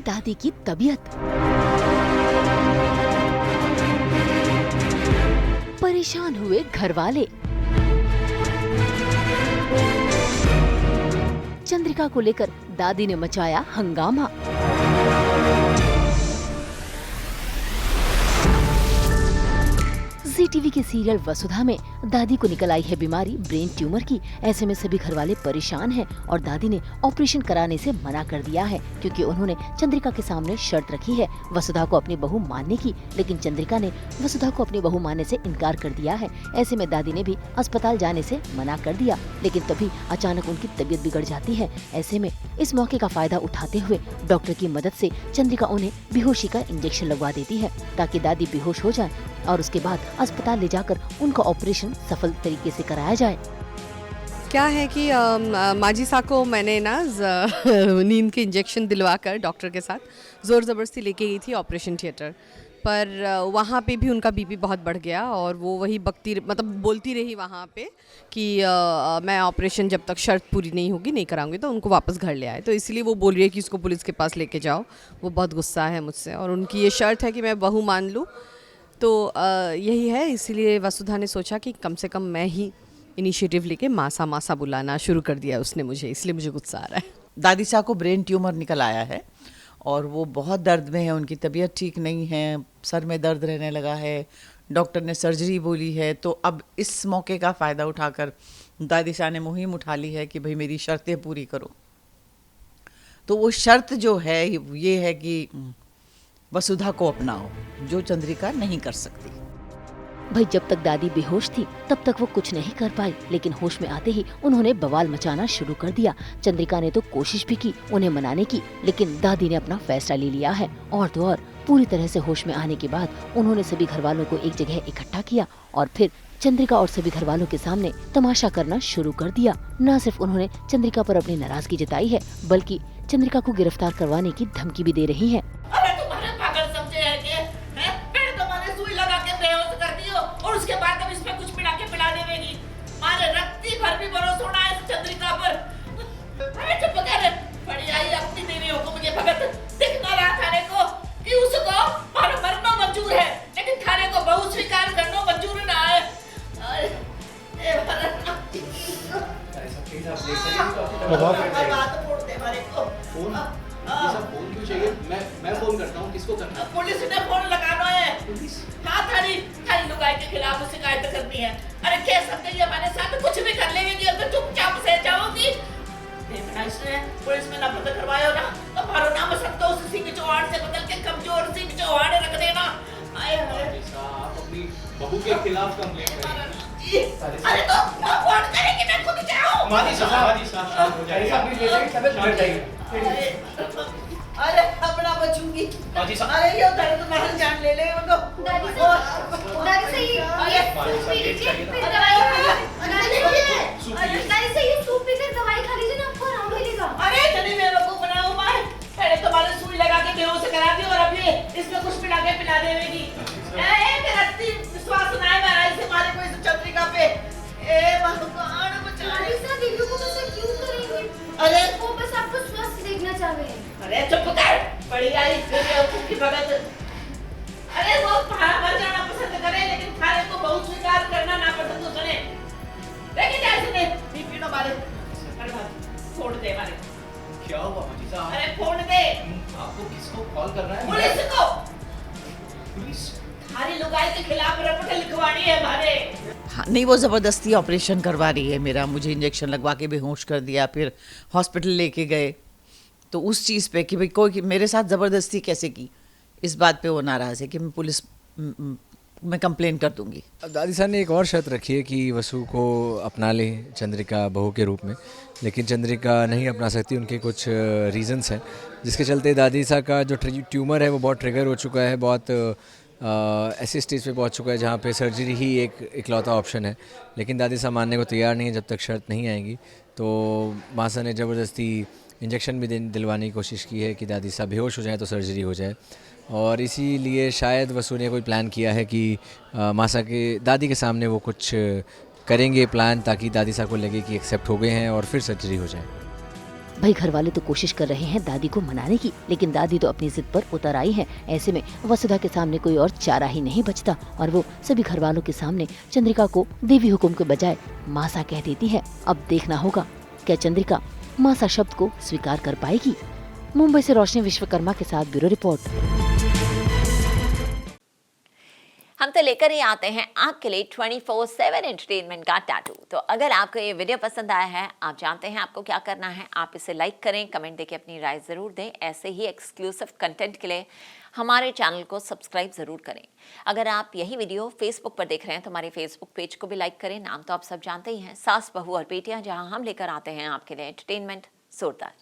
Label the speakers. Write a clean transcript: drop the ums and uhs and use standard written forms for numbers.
Speaker 1: दादी की तबीयत। परेशान हुए घर वाले। चंद्रिका को लेकर दादी ने मचाया हंगामा। जी टीवी के सीरियल वसुधा में दादी को निकल आई है बीमारी ब्रेन ट्यूमर की। ऐसे में सभी घरवाले परेशान हैं और दादी ने ऑपरेशन कराने से मना कर दिया है, क्योंकि उन्होंने चंद्रिका के सामने शर्त रखी है वसुधा को अपनी बहू मानने की। लेकिन चंद्रिका ने वसुधा को अपनी बहू मानने से इनकार कर दिया है। ऐसे में दादी ने भी अस्पताल जाने से मना कर दिया, लेकिन तभी अचानक उनकी तबीयत बिगड़ जाती है। ऐसे में इस मौके का फायदा उठाते हुए डॉक्टर की मदद से चंद्रिका उन्हें बेहोशी का इंजेक्शन लगवा देती है, ताकि दादी बेहोश हो जाए और उसके बाद अस्पताल ले जाकर उनका ऑपरेशन सफल तरीके से कराया जाए।
Speaker 2: क्या है कि माजी सा को मैंने ना नींद के इंजेक्शन दिलवाकर डॉक्टर के साथ ज़ोर ज़बरदस्ती लेके गई थी ऑपरेशन थिएटर पर। वहाँ पे भी उनका बीपी बहुत बढ़ गया और वो वही बोलती रही वहाँ पे कि मैं ऑपरेशन जब तक शर्त पूरी नहीं होगी नहीं कराऊंगी, तो उनको वापस घर ले आए। तो इसलिए वो बोल रही है कि उसको पुलिस के पास लेके जाओ। वो बहुत गुस्सा है मुझसे और उनकी ये शर्त है कि मैं बहू मान लूँ। तो यही है, इसीलिए वसुधा ने सोचा कि कम से कम मैं ही इनिशिएटिव लेके मासा बुलाना शुरू कर दिया उसने मुझे, इसलिए मुझे गुस्सा आ रहा है।
Speaker 3: दादी साहब को ब्रेन ट्यूमर निकल आया है और वो बहुत दर्द में है। उनकी तबीयत ठीक नहीं है, सर में दर्द रहने लगा है, डॉक्टर ने सर्जरी बोली है। तो अब इस मौके का फ़ायदा उठाकर दादी साहब ने मुहिम उठा ली है कि भाई मेरी शर्तें पूरी करो। तो वो शर्त जो है ये है कि वसुधा को अपनाओ, जो चंद्रिका नहीं कर सकती।
Speaker 1: भाई जब तक दादी बेहोश थी तब तक वो कुछ नहीं कर पाई, लेकिन होश में आते ही उन्होंने बवाल मचाना शुरू कर दिया। चंद्रिका ने तो कोशिश भी की उन्हें मनाने की, लेकिन दादी ने अपना फैसला ले लिया है। और तो और पूरी तरह से होश में आने के बाद उन्होंने सभी घर वालों को एक जगह इकट्ठा किया और फिर चंद्रिका और सभी घर वालों के सामने तमाशा करना शुरू कर दिया। न सिर्फ उन्होंने चंद्रिका पर अपनी नाराजगी जताई है, बल्कि चंद्रिका को गिरफ्तार करवाने की धमकी भी दे रही है।
Speaker 4: और उसके बाद अब इसमें कुछ पिला के पिला देगी। मारे रत्ती भर भी भरोसा होना है इस चंद्रिका पर। अरे चुप कर, बड़ी आई अपनी देवियों को मुझे भगत दिख ना रहा थाने को कि उसको मारो मरना मंजूर है, लेकिन थाने को बहु स्वीकार करना मंजूर ना है। ए भरत बात फोड़ दे मारे को। फोन ये सब फोन क्यों चाहिए? मैं फोन करता हूँ, किसको करना है? पुलिस ने फोन लगाना है। पुलिस? हाँ, थारी लुगाई के खिलाफ शिकायत करनी है। अरे कह सकते हैं हमारे साथ कुछ भी कर लेंगे और मैं चुपचाप से जाऊंगी। देखना इसने पुलिस में नफरत करवाया ना, तो मारो नाम सब तो उसी के चौहाड़ से बदल के कमजोर सिंह चौहाड़ रख देना।
Speaker 5: आप अपनी बहू के खिलाफ कंप्लेंट करें।
Speaker 4: अरे तो फोन करेंगे, मैं खुद जाऊं।
Speaker 5: मादी साहब हो जाइए।
Speaker 4: अरे अपना बचूंगी। अरे ये उधर तो महल जान ले उनको। दादी से ये सूप पीकर दवाई खा लीजिए ना, आपको आराम मिलेगा। अरे चलिए मेरे को बनाओ मार, पहले तुम्हारे सुई लगा के बेहोश करा दी और अब ये इसमें कुछ पिला के पिला देगी। एक रत्ती विश्वास ना है मेरा इसे मारे को इस चंद्रिका पे। ए भगवान बचाने से देवियों को बस क्यों करेंगे? अरे वो बस आपको स्वस्थ देखना चाहे। अरे चुप कर, बड़ी आई की भगत। अरे वो पहाड़ पर जाना पसंद करे, लेकिन थारे को बहुत स्वीकार करना ना पसंद हो सुने। लेकिन ऐसे ने बीपी नो मारे फोड़ दे मारे।
Speaker 5: क्या हुआ माजी साहब?
Speaker 4: अरे फोड़ दे।
Speaker 5: आपको किसको कॉल करना है?
Speaker 4: पुलिस को।
Speaker 5: पुलिस?
Speaker 4: थारी लुगाई के खिलाफ रिपोर्ट लिखवानी है हमारे।
Speaker 3: हाँ, नहीं वो ज़बरदस्ती ऑपरेशन करवा रही है मेरा। मुझे इंजेक्शन लगवा के बेहोश कर दिया, फिर हॉस्पिटल लेके गए। तो उस चीज़ पे कि भाई कोई मेरे साथ ज़बरदस्ती कैसे की, इस बात पे वो नाराज़ है कि मैं पुलिस में कंप्लेन कर दूंगी।
Speaker 6: दादी साहब ने एक और शर्त रखी है कि वसु को अपना ले चंद्रिका बहू के रूप में, लेकिन चंद्रिका नहीं अपना सकती। उनके कुछ रीज़न्स हैं जिसके चलते दादी साहब का जो ट्यूमर है वो बहुत ट्रिगर हो चुका है, बहुत ऐसे स्टेज पे पहुंच चुका है जहाँ पे सर्जरी ही एक इकलौता ऑप्शन है। लेकिन दादी साहब मानने को तैयार नहीं है जब तक शर्त नहीं आएगी। तो मासा ने ज़बरदस्ती इंजेक्शन भी दिलवाने की कोशिश की है कि दादी साहब बेहोश हो जाए तो सर्जरी हो जाए। और इसीलिए शायद वसु ने कोई प्लान किया है कि मासा के दादी के सामने वो कुछ करेंगे प्लान, ताकि दादी साहब को लगे कि एक्सेप्ट हो गए हैं और फिर सर्जरी हो जाए।
Speaker 1: भाई घर वाले तो कोशिश कर रहे हैं दादी को मनाने की, लेकिन दादी तो अपनी जिद पर उतर आई हैं। ऐसे में वसुधा के सामने कोई और चारा ही नहीं बचता और वो सभी घर वालों के सामने चंद्रिका को देवी हुकुम के बजाय मासा कह देती है। अब देखना होगा क्या चंद्रिका मासा शब्द को स्वीकार कर पाएगी। मुंबई से रोशनी विश्वकर्मा के साथ ब्यूरो रिपोर्ट।
Speaker 7: हम तो लेकर ही आते हैं आपके लिए 24/7 एंटरटेनमेंट का टैटू। तो अगर आपको ये वीडियो पसंद आया है, आप जानते हैं आपको क्या करना है। आप इसे लाइक करें, कमेंट देके अपनी राय ज़रूर दें। ऐसे ही एक्सक्लूसिव कंटेंट के लिए हमारे चैनल को सब्सक्राइब ज़रूर करें। अगर आप यही वीडियो फेसबुक पर देख रहे हैं तो हमारे फेसबुक पेज को भी लाइक करें। नाम तो आप सब जानते ही हैं, सास बहू और बेटियाँ, जहाँ हम लेकर आते हैं आपके लिए एंटरटेनमेंट जोरदार।